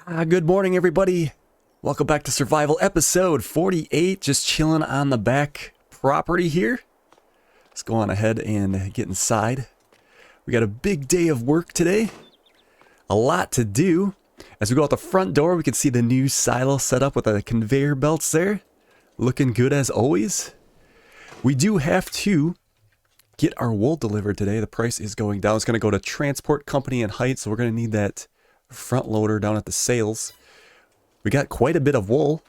Good morning, everybody. Welcome back to Survival episode 48. Just chilling on the back property here. Let's go on ahead and get inside. We got a big day of work today. A lot to do. As we go out the front door, we can see the new silo set up with the conveyor belts there. Looking good as always. We do have to get our wool delivered today. The price is going down. It's going to go to Transport Company in Heights, so we're going to need that front loader down at the sales. We got quite a bit of wool.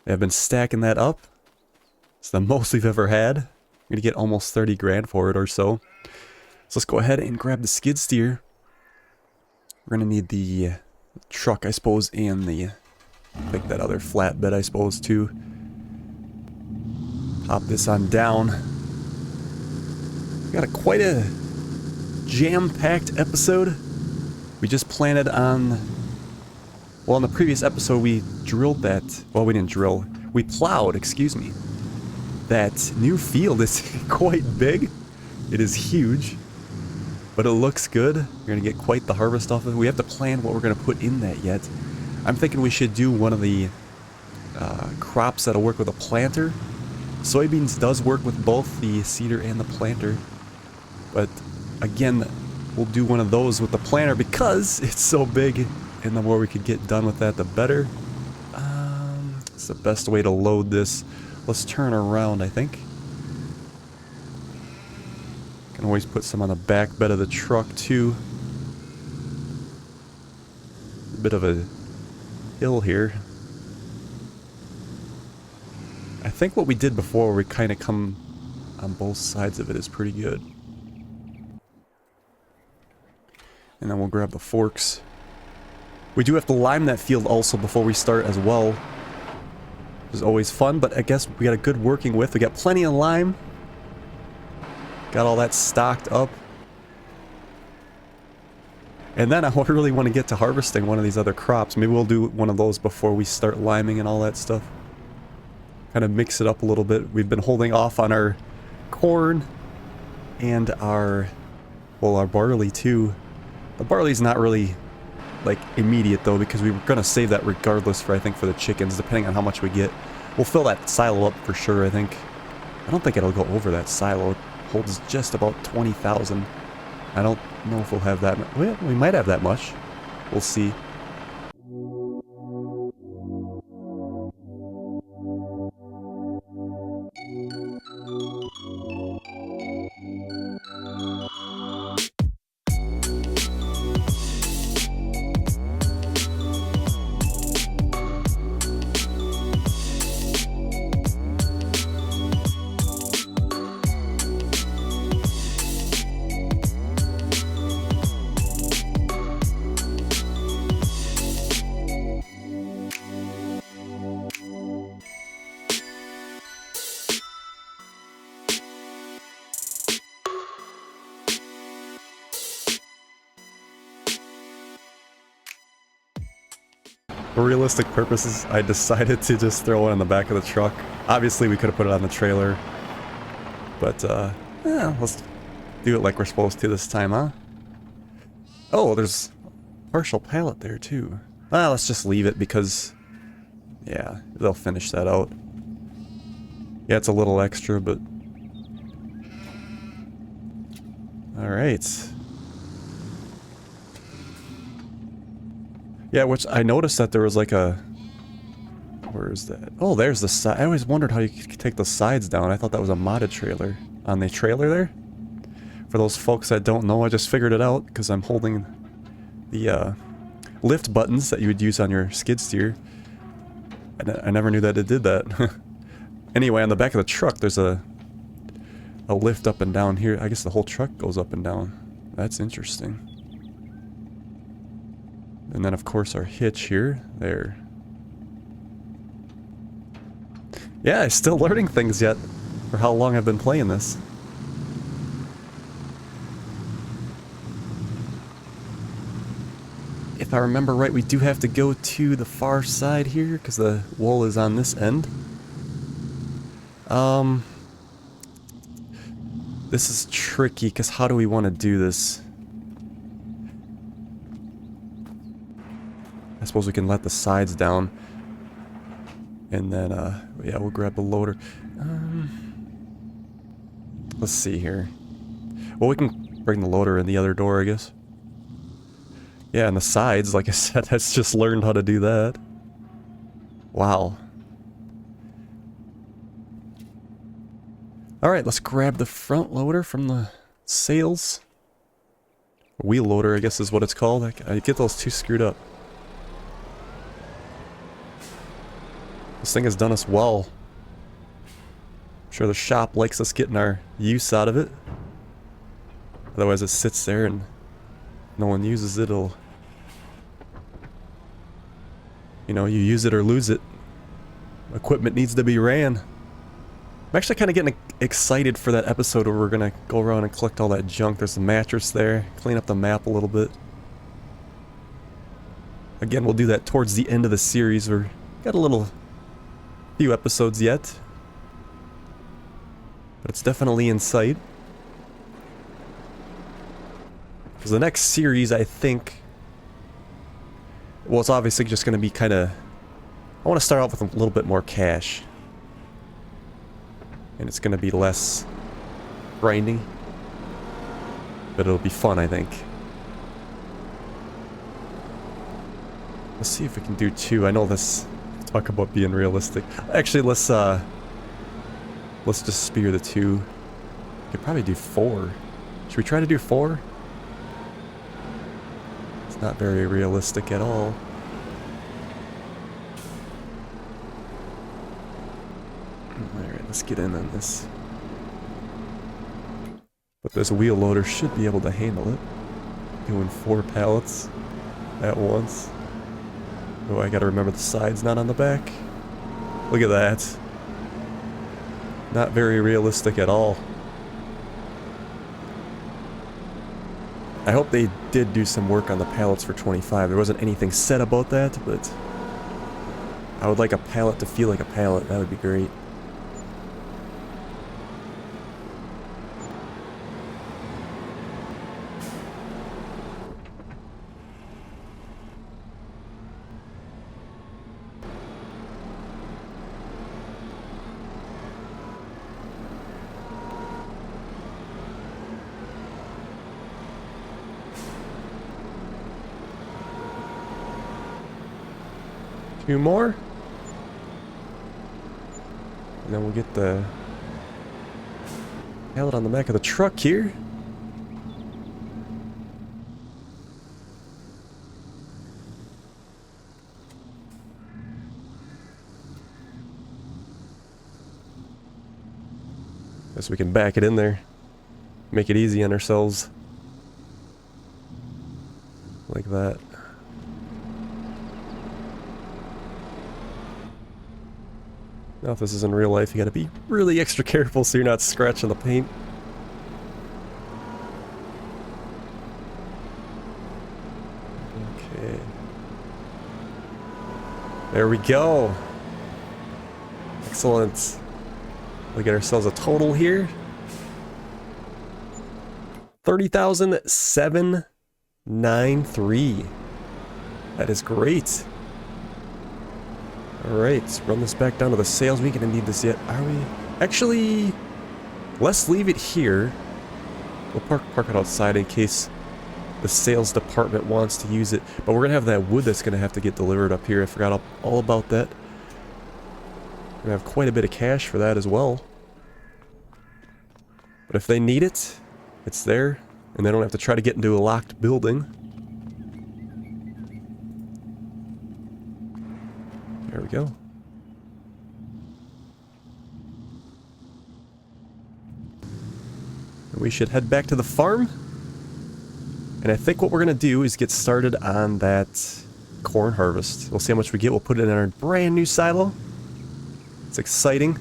I've been stacking that up. It's the most we've ever had. We're going to get almost 30 grand for it or so. So let's go ahead and grab the skid steer. We're going to need the truck, I suppose, and like that other flatbed, I suppose, too. Pop this on down. We got quite a jam-packed episode. We just planted on, well, in the previous episode we drilled that, well, we didn't drill, we plowed, excuse me. That new field is quite big. It is huge, but it looks good. We're going to get quite the harvest off of it. We have to plan what we're going to put in that yet. I'm thinking we should do one of the crops that'll work with a planter. Soybeans does work with both the seeder and the planter, but again, we'll do one of those with the planter because it's so big, and the more we could get done with that, the better. It's the best way to load this. Let's turn around, I think. Can always put some on the back bed of the truck, too. A bit of a hill here. I think what we did before, where we kind of come on both sides of it, is pretty good. And then we'll grab the forks. We do have to lime that field also before we start as well. Which is always fun, but I guess we got a good working with. We got plenty of lime. Got all that stocked up. And then I really want to get to harvesting one of these other crops. Maybe we'll do one of those before we start liming and all that stuff. Kind of mix it up a little bit. We've been holding off on our corn and our barley too. The barley's not really, like, immediate, though, because we were going to save that regardless for, I think, for the chickens, depending on how much we get. We'll fill that silo up for sure, I think. I don't think it'll go over that silo. It holds just about 20,000. I don't know if we'll have that much. Well, we might have that much. We'll see. For realistic purposes, I decided to just throw it on the back of the truck. Obviously, we could have put it on the trailer. But, yeah, let's do it like we're supposed to this time, huh? Oh, there's partial pallet there, too. Well, let's just leave it because, yeah, they'll finish that out. Yeah, it's a little extra, but... Alright. Yeah, which I noticed that there was like a... Where is that? Oh, there's the side. I always wondered how you could take the sides down. I thought that was a modded trailer. On the trailer there? For those folks that don't know, I just figured it out because I'm holding the lift buttons that you would use on your skid steer. I never knew that it did that. Anyway, on the back of the truck, there's a lift up and down here. I guess the whole truck goes up and down. That's interesting. And then, of course, our hitch here. There. Yeah, I'm still learning things yet. For how long I've been playing this. If I remember right, we do have to go to the far side here, because the wool is on this end. This is tricky, because how do we want to do this? I suppose we can let the sides down. And then, yeah, we'll grab the loader. Let's see here. Well, we can bring the loader in the other door, I guess. Yeah, and the sides, like I said, that's just learned how to do that. Wow. Alright, let's grab the front loader from the sails. Wheel loader, I guess is what it's called. I get those two screwed up. This thing has done us well. I'm sure the shop likes us getting our use out of it. Otherwise it sits there and no one uses it. It'll... You know, you use it or lose it. Equipment needs to be ran. I'm actually kind of getting excited for that episode where we're going to go around and collect all that junk. There's a mattress there. Clean up the map a little bit. Again, we'll do that towards the end of the series. We've got a few episodes yet. But it's definitely in sight. Because the next series, I think... Well, it's obviously just going to be kind of... I want to start off with a little bit more cash. And it's going to be less grinding. But it'll be fun, I think. Let's see if we can do 2. I know this... Talk about being realistic. Actually, let's just spear the 2. We could probably do 4. Should we try to do 4? It's not very realistic at all. Alright, let's get in on this. But this wheel loader should be able to handle it. Doing 4 pallets at once. Oh, I gotta remember the side's not on the back. Look at that. Not very realistic at all. I hope they did do some work on the pallets for 25. There wasn't anything said about that, but I would like a pallet to feel like a pallet. That would be great. Two more. And then we'll get the pallet on the back of the truck here. Guess we can back it in there. Make it easy on ourselves. Like that. Now if this is in real life, you gotta be really extra careful so you're not scratching the paint. Okay. There we go. Excellent. We get ourselves a total here. 30,793. That is great. Alright, let's run this back down to the sales. We ain't gonna need this yet, are we? Actually, let's leave it here. We'll park it outside in case the sales department wants to use it. But we're gonna have that wood that's gonna have to get delivered up here. I forgot all about that. We're gonna have quite a bit of cash for that as well. But if they need it, it's there. And they don't have to try to get into a locked building. There we go. We should head back to the farm. And I think what we're going to do is get started on that corn harvest. We'll see how much we get. We'll put it in our brand new silo. It's exciting.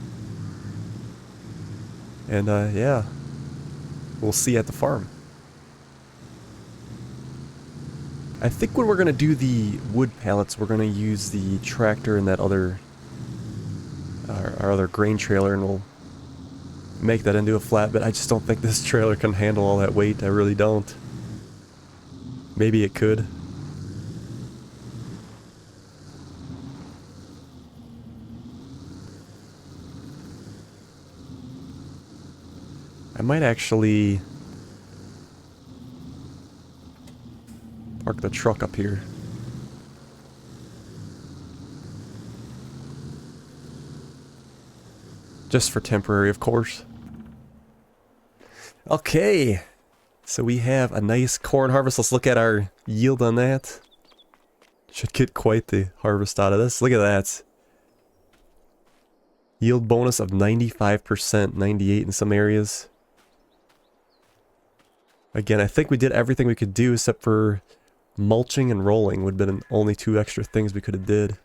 And yeah, we'll see you at the farm. I think when we're going to do the wood pallets, we're going to use the tractor and that other, our other grain trailer, and we'll make that into a flatbed. I just don't think this trailer can handle all that weight. I really don't. Maybe it could. I might actually park the truck up here. Just for temporary, of course. Okay. So we have a nice corn harvest. Let's look at our yield on that. Should get quite the harvest out of this. Look at that. Yield bonus of 95%, 98% in some areas. Again, I think we did everything we could do except for mulching and rolling would have been only 2 extra things we could have did.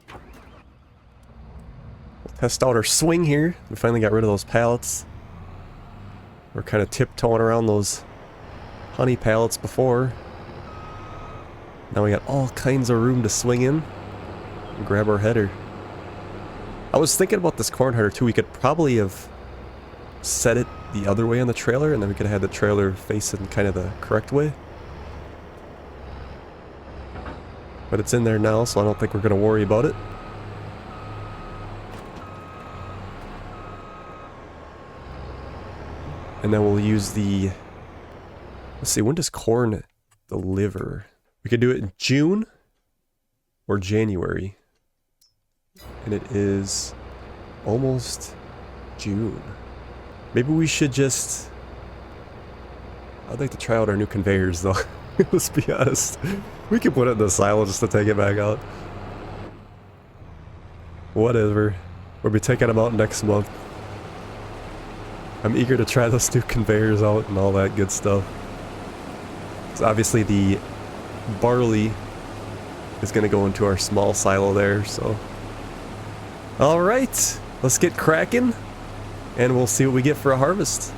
We'll test out our swing here. We finally got rid of those pallets. We're kind of tiptoeing around those honey pallets before. Now we got all kinds of room to swing in and grab our header. I was thinking about this corn header too. We could probably have set it the other way on the trailer, and then we could have had the trailer facing kind of the correct way. But it's in there now, so I don't think we're going to worry about it. And then we'll use the... Let's see, when does corn deliver? We could do it in June or January. And it is almost June. Maybe we should just... I'd like to try out our new conveyors though. Let's be honest. We can put it in the silo just to take it back out. Whatever. We'll be taking them out next month. I'm eager to try those new conveyors out and all that good stuff. So obviously the barley is going to go into our small silo there, so... Alright, let's get cracking, and we'll see what we get for a harvest.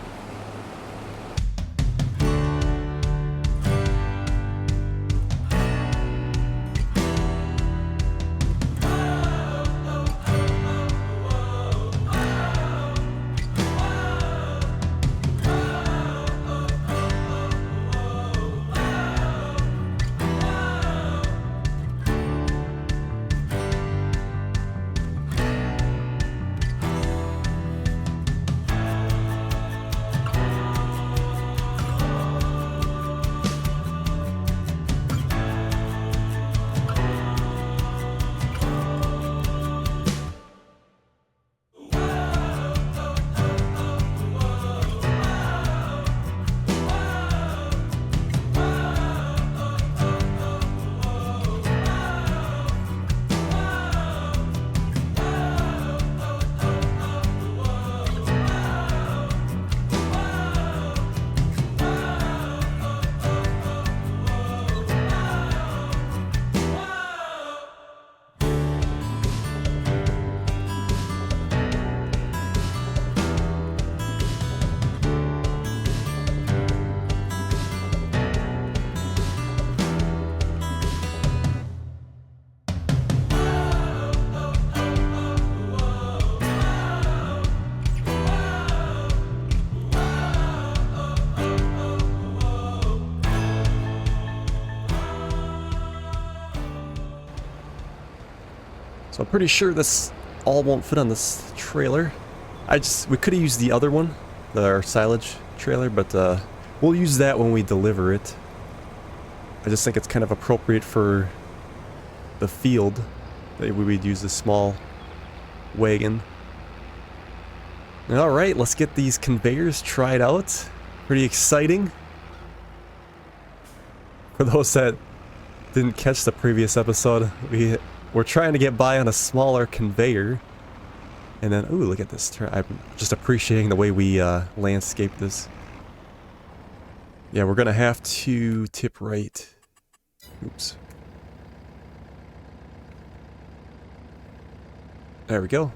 So I'm pretty sure this all won't fit on this trailer. We could have used the other one, our silage trailer, but we'll use that when we deliver it. I just think it's kind of appropriate for the field that we would use a small wagon. Alright, let's get these conveyors tried out. Pretty exciting. For those that didn't catch the previous episode, we're trying to get by on a smaller conveyor. And then, ooh, look at this. I'm just appreciating the way we landscaped this. Yeah, we're going to have to tip right. Oops. There we go.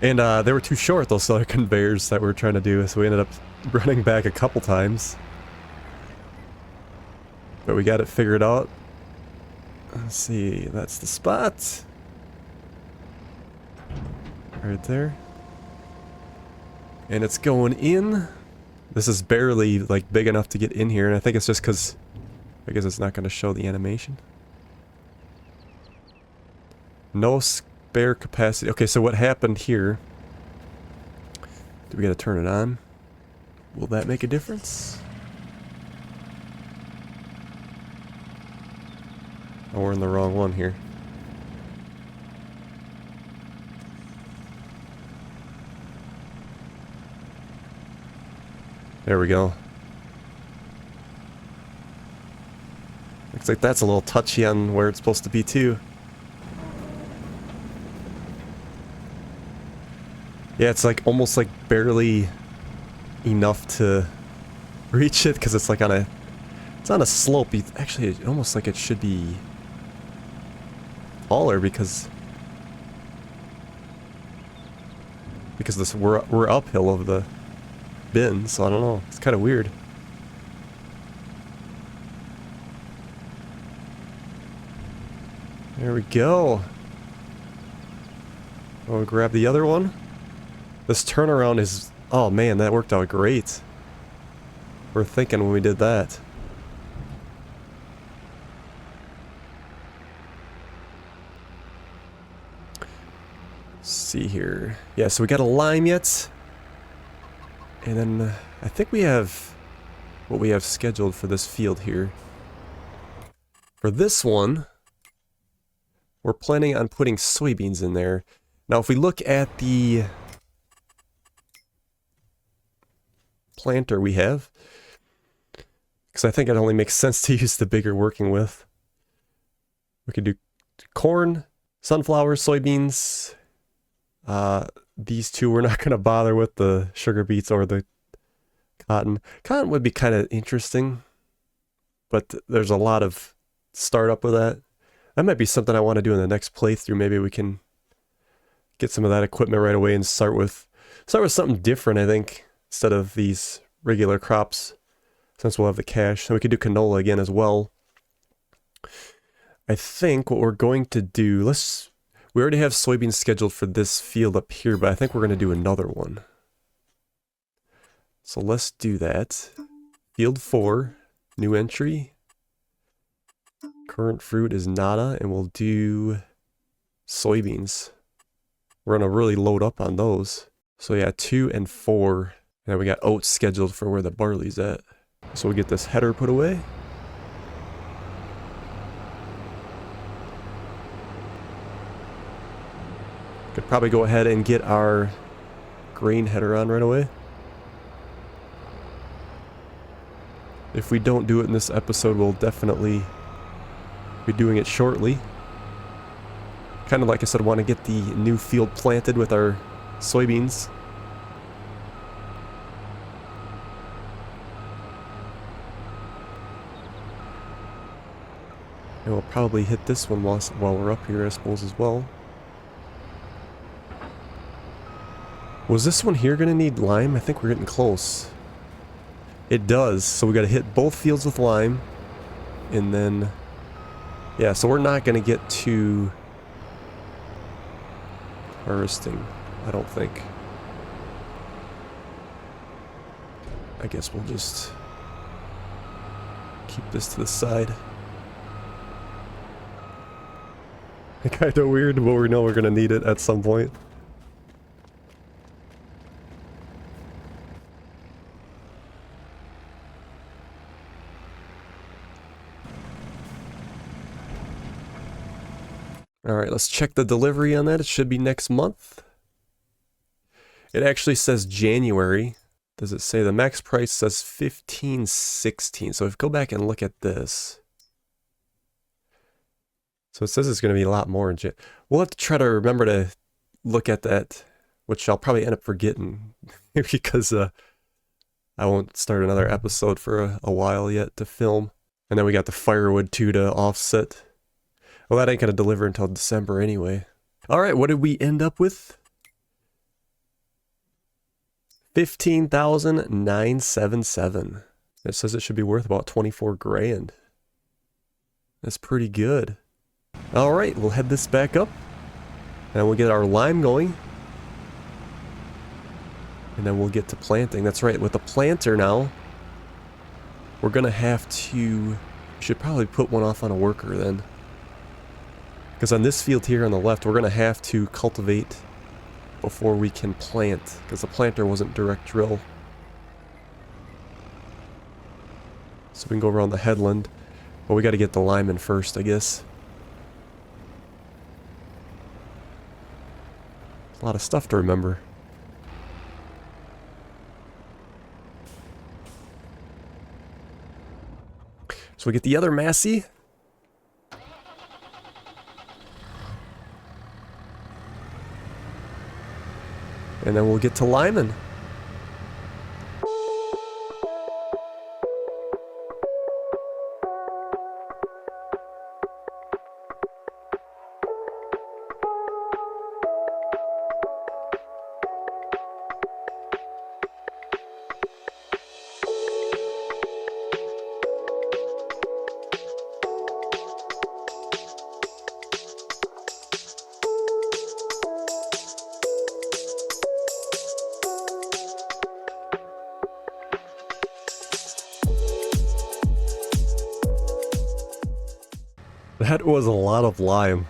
And they were too short, those other conveyors that we were trying to do, so we ended up running back a couple times. But we got it figured out. Let's see, that's the spot. Right there. And it's going in. This is barely, like, big enough to get in here, and I think it's just because, I guess it's not going to show the animation. No spare capacity. Okay, so what happened here Do we gotta turn it on? Will that make a difference? Oh, we're in the wrong one here. There we go. Looks like that's a little touchy on where it's supposed to be too. Yeah, it's like almost like barely enough to reach it because it's like on a, it's on a slope. Actually, it's almost like it should be taller because this we're uphill of the bin, so I don't know. It's kind of weird. There we go. I'll grab the other one. This turnaround is... Oh man, that worked out great. We're thinking when we did that. Let's see here. Yeah, so we got a lime yet. And then I think we have what we have scheduled for this field here. For this one, we're planning on putting soybeans in there. Now if we look at the planter we have, because I think it only makes sense to use the bigger working with. We could do corn, sunflowers, soybeans. These two we're not going to bother with, the sugar beets or the cotton. Cotton would be kind of interesting, but there's a lot of startup with that. That might be something I want to do in the next playthrough. Maybe we can get some of that equipment right away and start with something different, I think, instead of these regular crops, since we'll have the cash. And we could do canola again as well. I think what we're going to do, we already have soybeans scheduled for this field up here, but I think we're going to do another one. So let's do that. Field 4, new entry. Current fruit is nada, and we'll do soybeans. We're going to really load up on those. So yeah, 2 and 4. And then we got oats scheduled for where the barley's at. So we get this header put away. Could probably go ahead and get our grain header on right away. If we don't do it in this episode, we'll definitely be doing it shortly. Kind of like I said, I want to get the new field planted with our soybeans. And we'll probably hit this one while we're up here, I suppose, as well. Was this one here going to need lime? I think we're getting close. It does, so we got to hit both fields with lime. And then... yeah, so we're not going to get to harvesting, I don't think. I guess we'll just keep this to the side. Kind of weird, but we know we're going to need it at some point. Alright, let's check the delivery on that. It should be next month. It actually says January. Does it say the max price says $15.16? So if we go back and look at this. So it says it's going to be a lot more in January. We'll have to try to remember to look at that, which I'll probably end up forgetting because I won't start another episode for a while yet to film. And then we got the firewood too to offset. Well, that ain't going to deliver until December anyway. Alright, what did we end up with? $15,977. It says it should be worth about 24 grand. That's pretty good. Alright, we'll head this back up. And we'll get our lime going. And then we'll get to planting. That's right, with the planter now, we're going to have to... we should probably put one off on a worker then. Because on this field here on the left, we're going to have to cultivate before we can plant, because the planter wasn't direct drill. So we can go around the headland. But we got to get the lime in first, I guess. A lot of stuff to remember. So we get the other Massey. And then we'll get to Lyman. That was a lot of lime.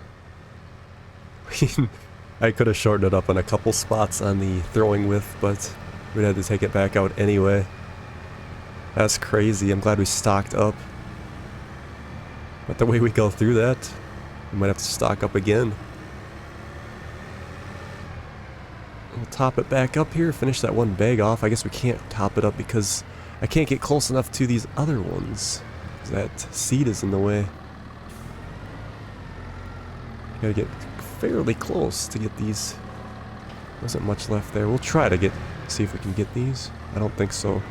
I could have shortened it up in a couple spots on the throwing width, but we'd have to take it back out anyway. That's crazy. I'm glad we stocked up. But the way we go through that, we might have to stock up again. We'll top it back up here, finish that one bag off. I guess we can't top it up because I can't get close enough to these other ones. That seed is in the way. Gotta get fairly close to get these. Wasn't much left there. We'll try to see if we can get these. I don't think so.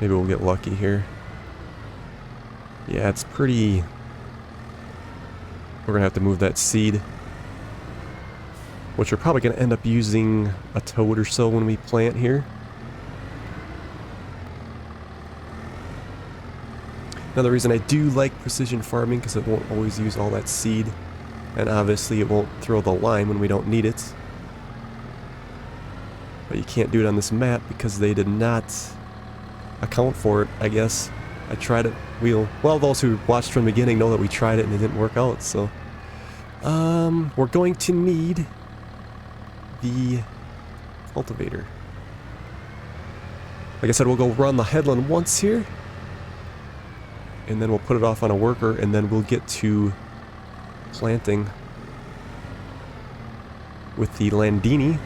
Maybe we'll get lucky here. Yeah, it's pretty... We're gonna have to move that seed. Which we're probably gonna end up using a toad or so when we plant here. Another reason I do like precision farming, because it won't always use all that seed. And obviously it won't throw the lime when we don't need it. But you can't do it on this map because they did not account for it, I guess. I tried it. Well, those who watched from the beginning know that we tried it and it didn't work out, so... we're going to need the cultivator. Like I said, we'll go run the headland once here. And then we'll put it off on a worker, and then we'll get to planting with the Landini.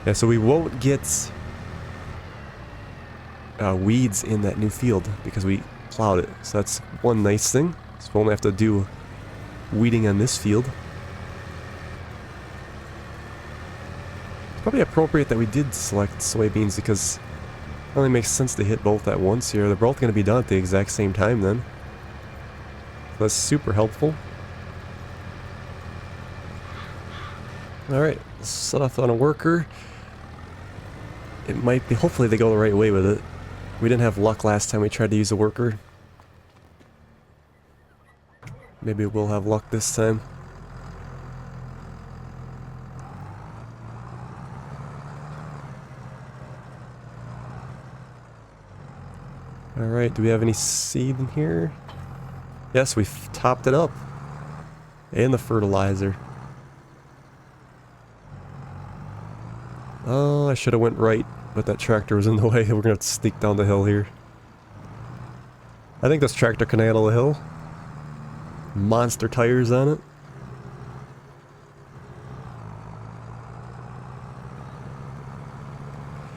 Yeah, so we won't get weeds in that new field because we plowed it. So that's one nice thing. So we'll only have to do weeding on this field. It's probably appropriate that we did select soybeans because it only makes sense to hit both at once here. They're both going to be done at the exact same time then. So that's super helpful. Alright, set off on a worker. It might be, hopefully they go the right way with it. We didn't have luck last time we tried to use a worker. Maybe we'll have luck this time. Alright, do we have any seed in here? Yes, we've topped it up. And the fertilizer. Oh, I should have went right, but that tractor was in the way. We're going to have to sneak down the hill here. I think this tractor can handle the hill. Monster tires on it.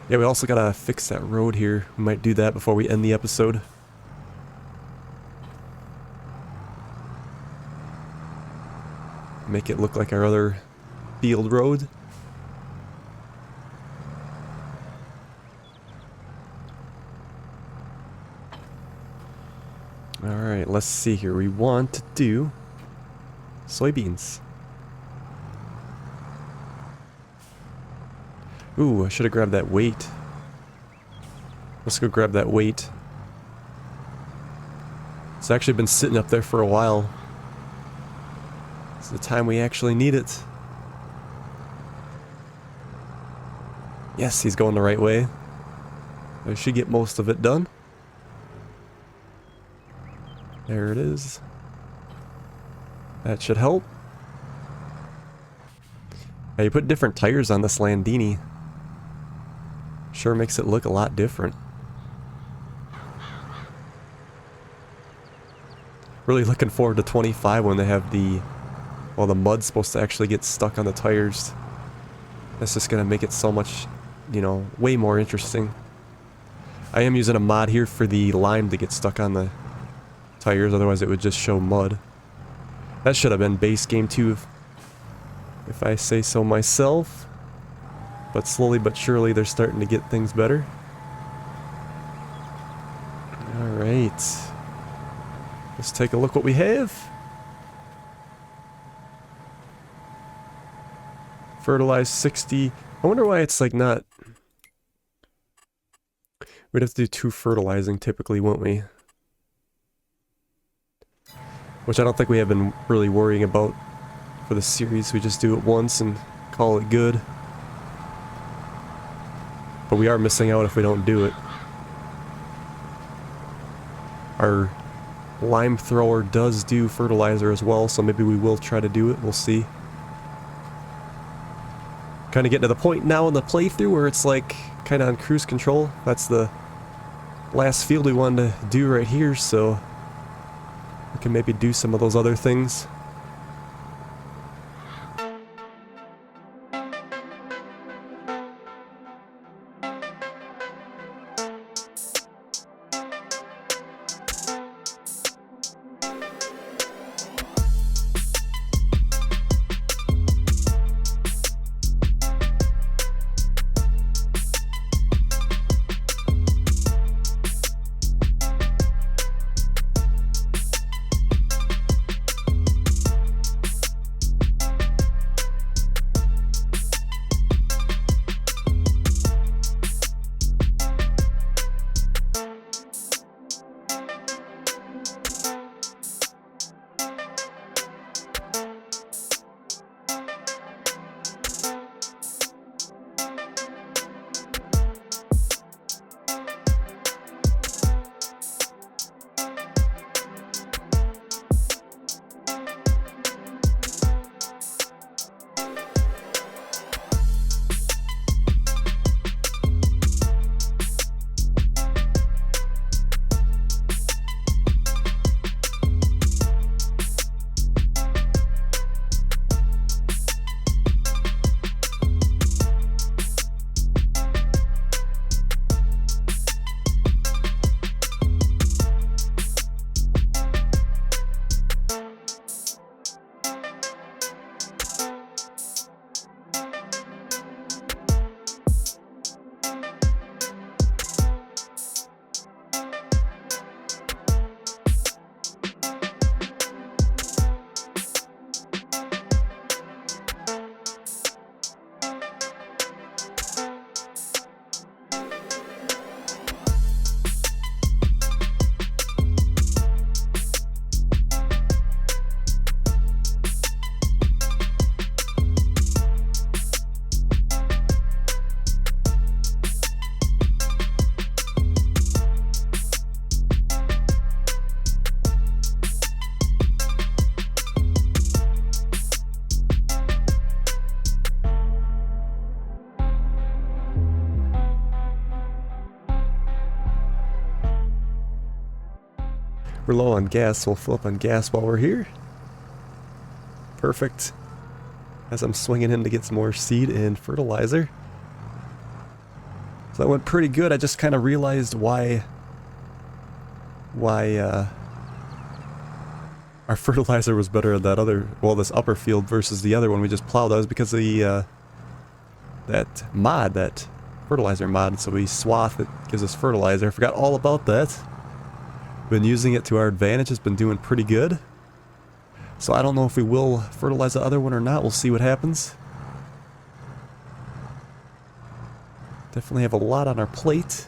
Yeah, we also gotta fix that road here. We might do that before we end the episode. Make it look like our other field road. Alright, let's see here. We want to do soybeans. Ooh, I should have grabbed that weight. Let's go grab that weight. It's actually been sitting up there for a while. It's the time we actually need it. Yes, he's going the right way. I should get most of it done. There it is. That should help. Now you put different tires on this Landini. Sure makes it look a lot different. Really looking forward to 25 when they have the... Well, the mud's supposed to actually get stuck on the tires. That's just gonna make it so much, you know, way more interesting. I am using a mod here for the lime to get stuck on the tires, otherwise it would just show mud. That should have been base game 2 if I say so myself. But slowly but surely they're starting to get things better. Alright. Let's take a look what we have. Fertilized 60. I wonder why it's like not... We'd have to do 2 fertilizing typically, won't we? Which I don't think we have been really worrying about for the series. We just do it once and call it good. But we are missing out if we don't do it. Our lime thrower does do fertilizer as well, so maybe we will try to do it. We'll see. Kind of getting to the point now in the playthrough where it's like kind of on cruise control. That's the last field we wanted to do right here, so we can maybe do some of those other things. We're low on gas, so we'll fill up on gas while we're here. Perfect. As I'm swinging in to get some more seed and fertilizer. So that went pretty good. I just kind of realized why our fertilizer was better at that other, well, this upper field versus the other one we just plowed. That was because of the that mod, that fertilizer mod. So we swath, it gives us fertilizer. I forgot all about that. Been using it to our advantage. It's been doing pretty good. So I don't know if we will fertilize the other one or not. We'll see what happens. Definitely have a lot on our plate.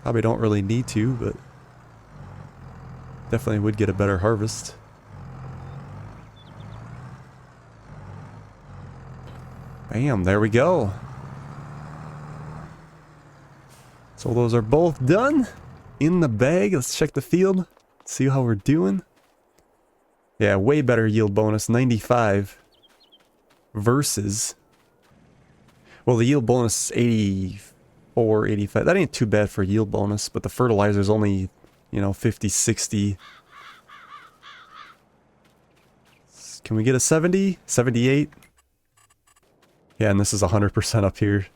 Probably don't really need to, but definitely would get a better harvest. Bam, there we go. So those are both done. In the bag. Let's check the field. See how we're doing. Yeah, way better yield bonus. 95. versus, well, the yield bonus is 84, 85. That ain't too bad for yield bonus, but the fertilizer is only, you know, 50, 60. Can we get a 70? 78? Yeah, and this is 100% up here.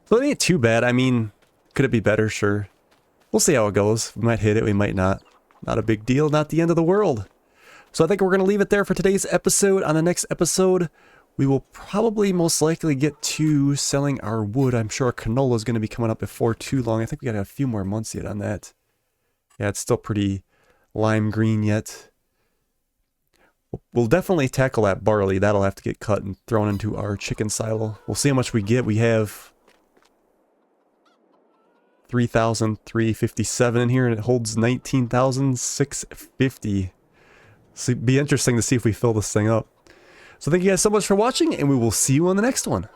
So it ain't too bad. I mean, could it be better? Sure. We'll see how it goes. We might hit it, we might not. Not a big deal, not the end of the world. So I think we're going to leave it there for today's episode. On the next episode, we will probably most likely get to selling our wood. I'm sure our canola is going to be coming up before too long. I think we got a few more months yet on that. Yeah, it's still pretty lime green yet. We'll definitely tackle that barley. That'll have to get cut and thrown into our chicken silo. We'll see how much we get. We have 3,357 in here, and it holds 19,650. So it'd be interesting to see if we fill this thing up. So thank you guys so much for watching, and we will see you on the next one.